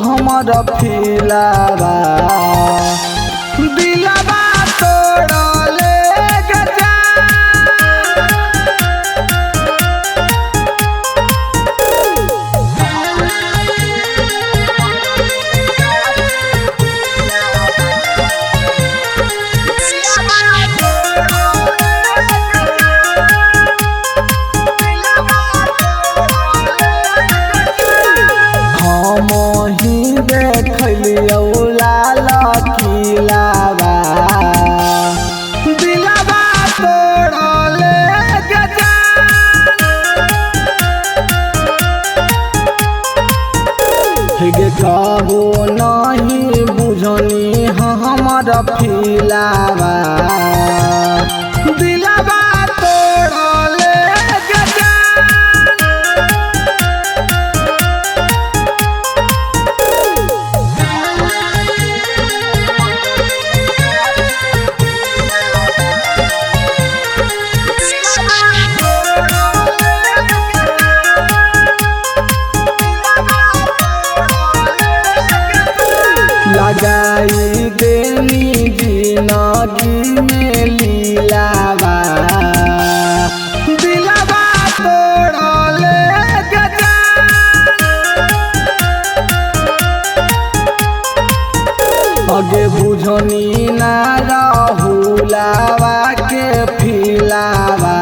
हमर फिलावा दिलवा तोड़ले गजा मोही देखलियो लाल किलावा दिलवा तोड़ले गजा गे कबो नहीं बुझनी हमर फिलावा दिलवा तोड़ले गजा लगाई देनी जिंदगी में लीलावा दिलवा तोड़ले गजा अगे बुझनी ना राहुलावा के फिलावा